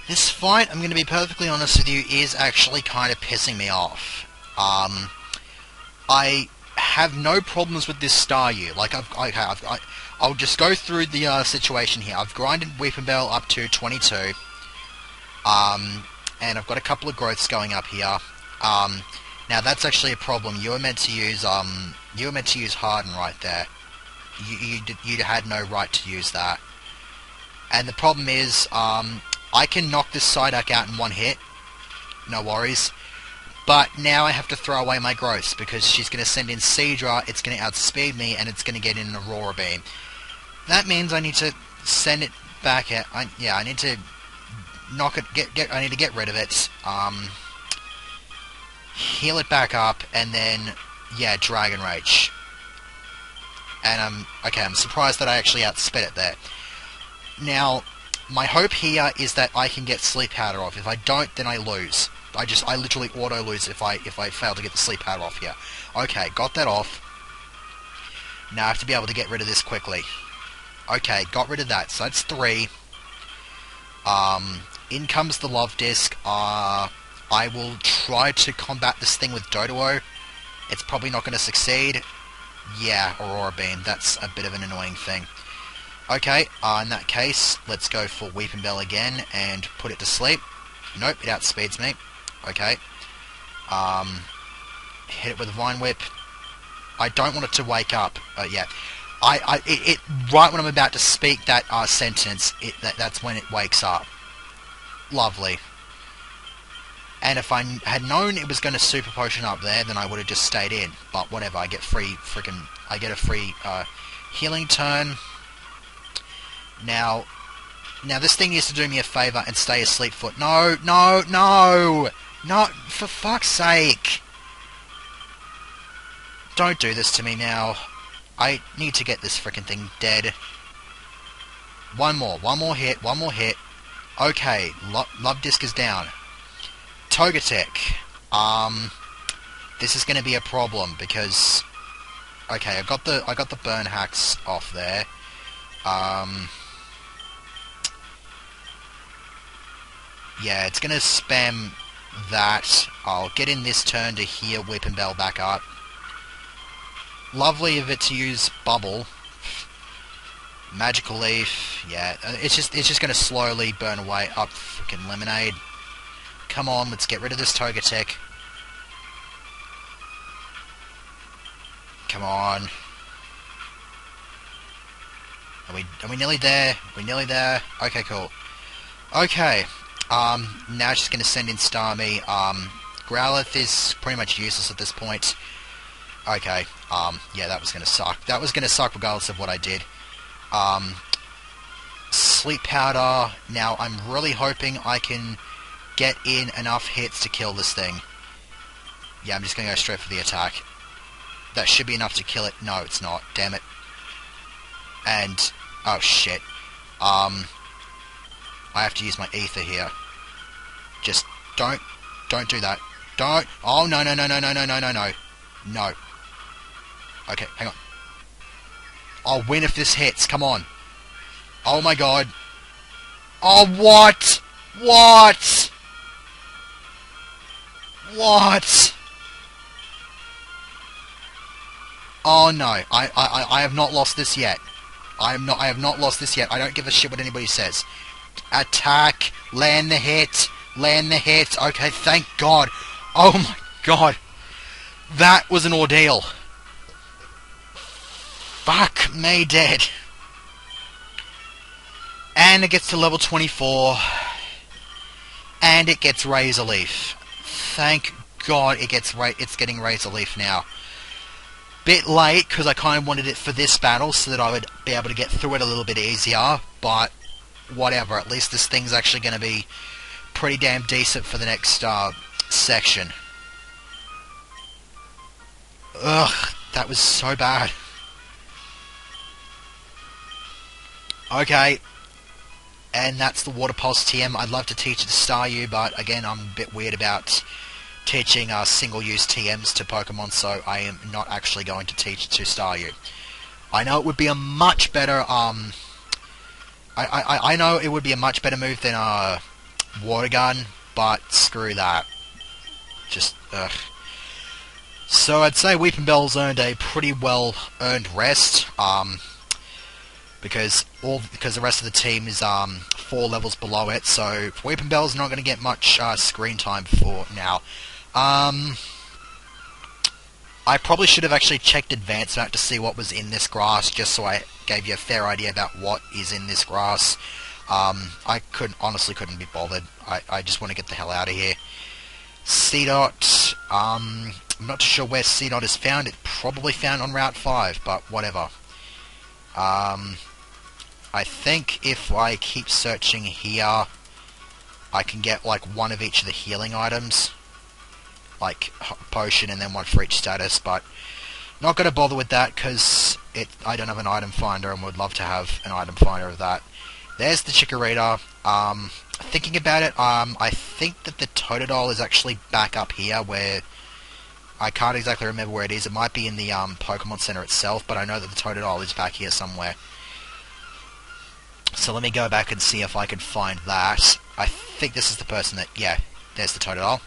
This fight, I'm going to be perfectly honest with you, is actually kind of pissing me off. I have no problems with this Staryu. Like, I'll just go through the situation here. I've grinded Weeping Bell up to 22. And I've got a couple of growths going up here. Now that's actually a problem. You were meant to use Harden right there. You had no right to use that. And the problem is, I can knock this Psyduck out in one hit. No worries. But now I have to throw away my growths because she's going to send in Seadra, it's going to outspeed me, and it's going to get in an Aurora Beam. That means I need to send it back out. I need to knock it. I need to get rid of it. Heal it back up, and then Dragon Rage. And I'm surprised that I actually outsped it there. Now, my hope here is that I can get Sleep Powder off. If I don't, then I lose. I literally auto lose if I fail to get the Sleep Powder off here. Okay, got that off. Now I have to be able to get rid of this quickly. Okay, got rid of that. So that's 3. In comes the Love Disc. I will try to combat this thing with Doduo. It's probably not going to succeed. Yeah, Aurora Beam. That's a bit of an annoying thing. Okay, in that case, let's go for Weeping Bell again and put it to sleep. Nope, it outspeeds me. Okay. Hit it with a Vine Whip. I don't want it to wake up. Yeah. Right when I'm about to speak that sentence, that's when it wakes up. Lovely. And if I had known it was going to Super Potion up there, then I would have just stayed in. But whatever, I get a free healing turn. Now this thing needs to do me a favour and stay asleep foot. No, for fuck's sake. Don't do this to me now. I need to get this frickin' thing dead. One more hit. Okay, Love Disc is down. Togetic. This is going to be a problem because, okay, I got the burn hacks off there. Yeah, it's going to spam that. I'll get in this turn to heal Weeping Bell back up. Lovely of it to use Bubble. Magical Leaf. Yeah, it's just going to slowly burn away up freaking Lemonade. Come on, let's get rid of this Togetic. Come on. Are we nearly there? We're nearly there. Okay, cool. Okay. Now it's just going to send in Starmie. Growlithe is pretty much useless at this point. Okay. Yeah, that was going to suck. That was going to suck regardless of what I did. Sleep Powder. Now I'm really hoping I can get in enough hits to kill this thing. Yeah, I'm just going to go straight for the attack. That should be enough to kill it. No, it's not. Damn it. And, oh shit. I have to use my ether here. Just don't do that. Don't. Oh no. No. Okay, hang on. I'll win if this hits. Come on. Oh my god. Oh, what? What? What? Oh no. I have not lost this yet. I have not lost this yet. I don't give a shit what anybody says. Attack. Land the hit. Land the hit. Okay, thank God. Oh my God. That was an ordeal. Fuck me dead. And it gets to level 24. And it gets Razor Leaf. Thank God it's getting Razor Leaf now. Bit late, because I kind of wanted it for this battle so that I would be able to get through it a little bit easier, but whatever, at least this thing's actually going to be pretty damn decent for the next section. Ugh, that was so bad. Okay, and that's the Water Pulse TM. I'd love to teach it to Staryu, but again, I'm a bit weird about teaching single-use TMs to Pokemon, so I am not actually going to teach it to Staryu. I know it would be a much better I know it would be a much better move than water gun, but screw that. Just, ugh. So I'd say Weepinbell's earned a pretty well earned rest, because the rest of the team is 4 levels below it. So Weepinbell's not going to get much screen time for now. I probably should have actually checked advance map to see what was in this grass, just so I gave you a fair idea about what is in this grass. I honestly couldn't be bothered. I just want to get the hell out of here. C-Dot, I'm not too sure where C-Dot is found. It's probably found on Route 5, but whatever. I think if I keep searching here, I can get like one of each of the healing items. Like potion and then one for each status, but not going to bother with that because I don't have an item finder and would love to have an item finder of that. There's the Chikorita. Thinking about it, I think that the Totodile is actually back up here where I can't exactly remember where it is. It might be in the Pokemon Center itself, but I know that the Totodile is back here somewhere. So let me go back and see if I can find that. I think this is the person that, yeah, there's the Totodile.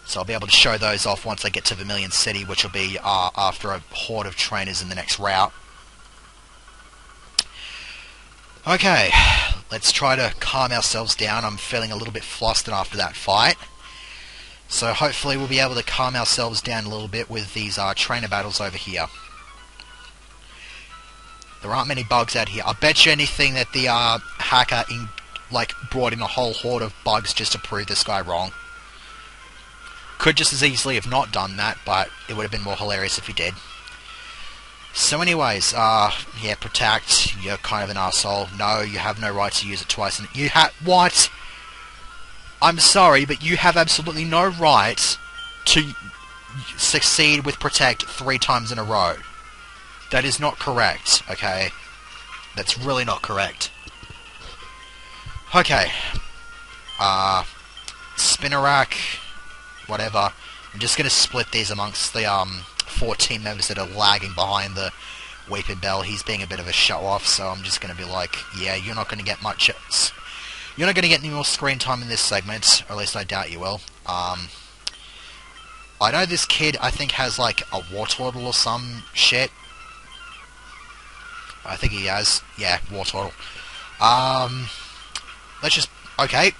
So I'll be able to show those off once I get to Vermilion City, which will be after a horde of trainers in the next route. Okay, let's try to calm ourselves down. I'm feeling a little bit flustered after that fight. So hopefully we'll be able to calm ourselves down a little bit with these trainer battles over here. There aren't many bugs out here. I bet you anything that the hacker brought in a whole horde of bugs just to prove this guy wrong. Could just as easily have not done that, but it would have been more hilarious if he did. So anyways, yeah, Protect, you're kind of an arsehole. No, you have no right to use it twice. You have... What? I'm sorry, but you have absolutely no right to succeed with Protect 3 times in a row. That is not correct, okay? That's really not correct. Okay. Spinnerack... whatever. I'm just going to split these amongst the 4 team members that are lagging behind the Weepinbell. He's being a bit of a show-off, so I'm just going to be like, yeah, you're not going to get much... You're not going to get any more screen time in this segment, or at least I doubt you will. I know this kid, I think, has like a Wartortle or some shit. I think he has. Yeah, Wartortle. Let's just... Okay.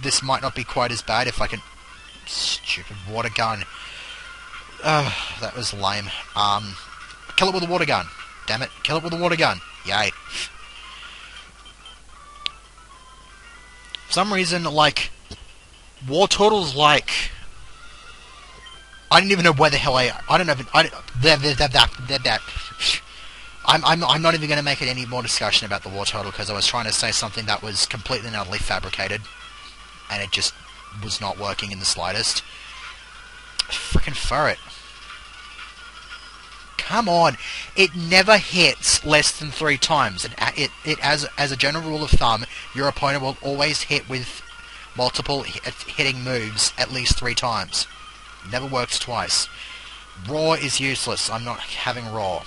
This might not be quite as bad if I can... Stupid water gun. That was lame. Kill it with a water gun. Damn it. Kill it with a water gun. Yay. For some reason, like, Wartortle's like... I don't even know where the hell I don't know... I'm not even going to make it any more discussion about the Wartortle because I was trying to say something that was completely and utterly fabricated. And it just was not working in the slightest. Frickin' ferret. Come on. It never hits less than 3 times. As a general rule of thumb, your opponent will always hit with multiple hitting moves at least 3 times. Never works twice. Raw is useless. I'm not having Raw.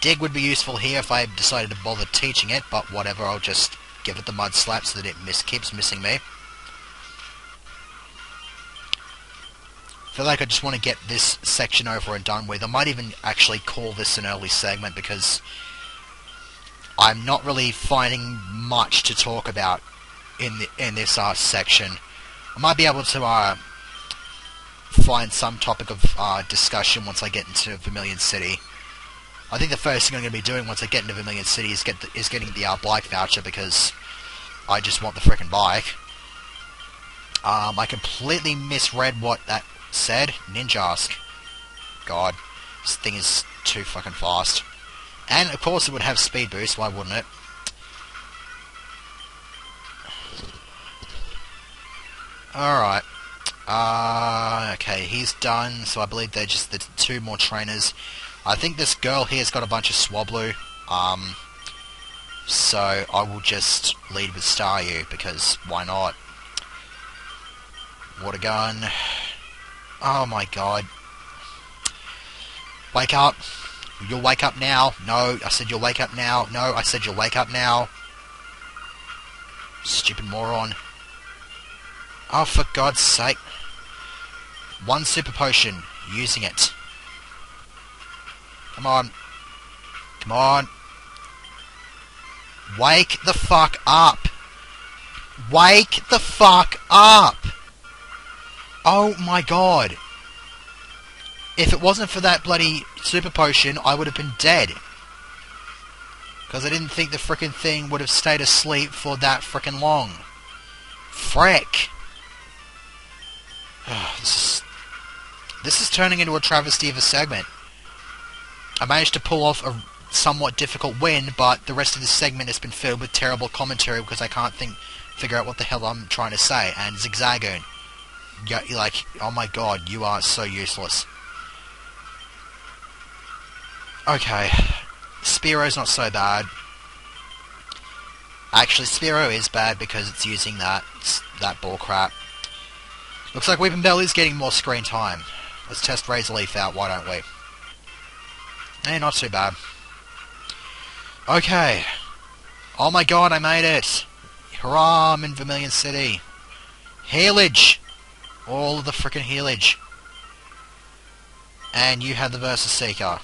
Dig would be useful here if I decided to bother teaching it, but whatever, I'll just give it the mud slap so that it keeps missing me. I feel like I just want to get this section over and done with. I might even actually call this an early segment because I'm not really finding much to talk about in this section. I might be able to find some topic of discussion once I get into Vermilion City. I think the first thing I'm going to be doing once I get into Vermilion City is getting the bike voucher because I just want the frickin' bike. I completely misread what that said. Ninjask. God, this thing is too fucking fast. And of course it would have speed boost, why wouldn't it? Alright. Okay, he's done, so I believe they're just the 2 more trainers. I think this girl here's got a bunch of Swablu. So I will just lead with Staryu, because why not? Water gun. Oh my god. Wake up. You'll wake up now. No, I said you'll wake up now. No, I said you'll wake up now. Stupid moron. Oh, for God's sake. One super potion. Using it. Come on. Come on. Wake the fuck up. Wake the fuck up. Oh my god. If it wasn't for that bloody super potion, I would have been dead. Because I didn't think the frickin' thing would have stayed asleep for that frickin' long. Frick. This is turning into a travesty of a segment. I managed to pull off a somewhat difficult win, but the rest of this segment has been filled with terrible commentary because I can't figure out what the hell I'm trying to say. And Zigzagoon, you're like, oh my god, you are so useless. Okay, Spearo's not so bad. Actually, Spearow is bad because it's using that bullcrap. Looks like Weepinbell is getting more screen time. Let's test Razor Leaf out, why don't we? Eh, not too bad. Okay. Oh my god, I made it! Hurrah, I'm in Vermilion City. Healage! All of the frickin' healage. And you had the Versus Seeker.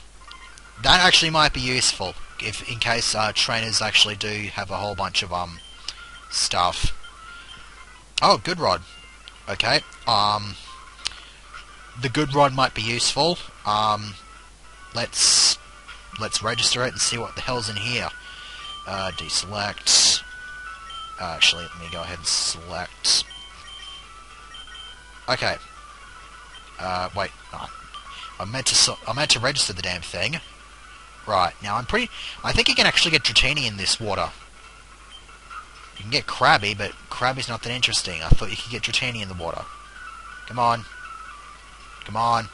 That actually might be useful, in case trainers actually do have a whole bunch of stuff. Oh, Good Rod. Okay. The Good Rod might be useful. Let's register it and see what the hell's in here. Deselect. Actually, let me go ahead and select. Okay. Wait. No. I meant to register the damn thing. Right, now I think you can actually get Dratini in this water. You can get Krabby, but Krabby's not that interesting. I thought you could get Dratini in the water. Come on. Come on.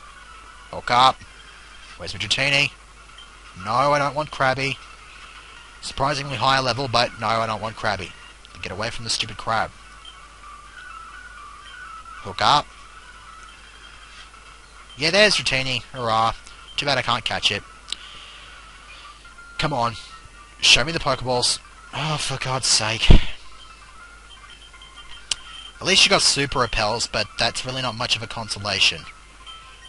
Hook up. Where's my Dratini? No, I don't want Krabby. Surprisingly higher level, but no, I don't want Krabby. Get away from the stupid crab. Hook up. Yeah, there's Dratini. Hurrah. Too bad I can't catch it. Come on. Show me the Pokeballs. Oh, for God's sake. At least you got Super Repels, but that's really not much of a consolation.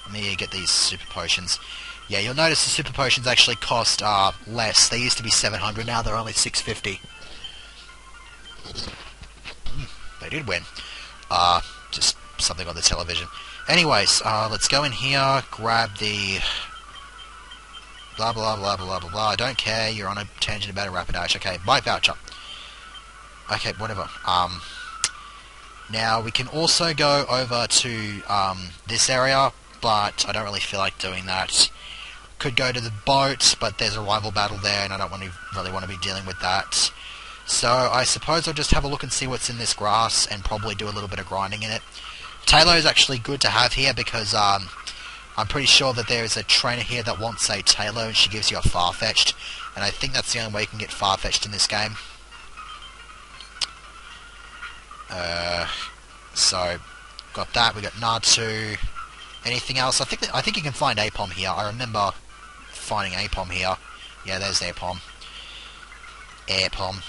Let me get these Super Potions. Yeah, you'll notice the Super Potions actually cost less. They used to be 700, now they're only 650. They did win. Just something on the television. Anyways, let's go in here, grab the... Blah, blah, blah, blah, blah, blah. I don't care. You're on a tangent about a Rapidash. Okay, buy voucher. Okay, whatever. Now, we can also go over to this area, but I don't really feel like doing that. Could go to the boat, but there's a rival battle there, and I don't really want to be dealing with that. So, I suppose I'll just have a look and see what's in this grass, and probably do a little bit of grinding in it. Tailo is actually good to have here, because I'm pretty sure that there is a trainer here that wants a Tailo, and she gives you a Farfetch'd, and I think that's the only way you can get Farfetch'd in this game. So, got that, we got Natu. Anything else? I think you can find Apom here. I remember finding Apom here. Yeah, there's Apom. Apom.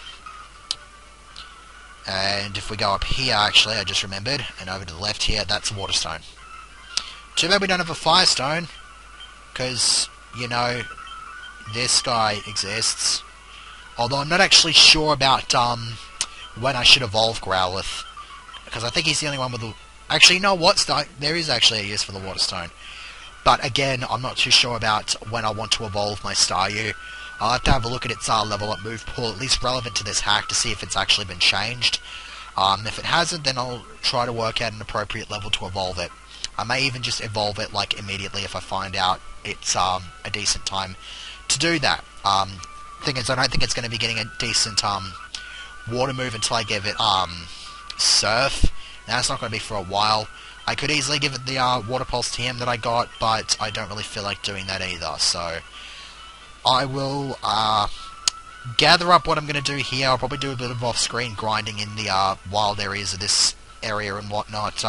And if we go up here, actually, I just remembered, and over to the left here, that's Waterstone. Too bad we don't have a Firestone, because, you know, this guy exists. Although I'm not actually sure about when I should evolve Growlithe, because I think he's the only one with the... Actually, you know what? There is actually a use for the Waterstone. But again, I'm not too sure about when I want to evolve my Staryu. I'll have to have a look at its level up move pool, at least relevant to this hack, to see if it's actually been changed. If it hasn't, then I'll try to work out an appropriate level to evolve it. I may even just evolve it like immediately if I find out it's a decent time to do that. Thing is, I don't think it's going to be getting a decent water move until I give it Surf. Now it's not going to be for a while. I could easily give it the Water Pulse TM that I got, but I don't really feel like doing that either. So I will gather up what I'm going to do here. I'll probably do a bit of off-screen grinding in the wild areas of this area and whatnot.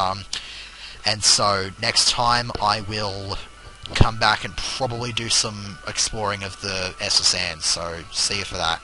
And so next time I will come back and probably do some exploring of the SSN. So see you for that.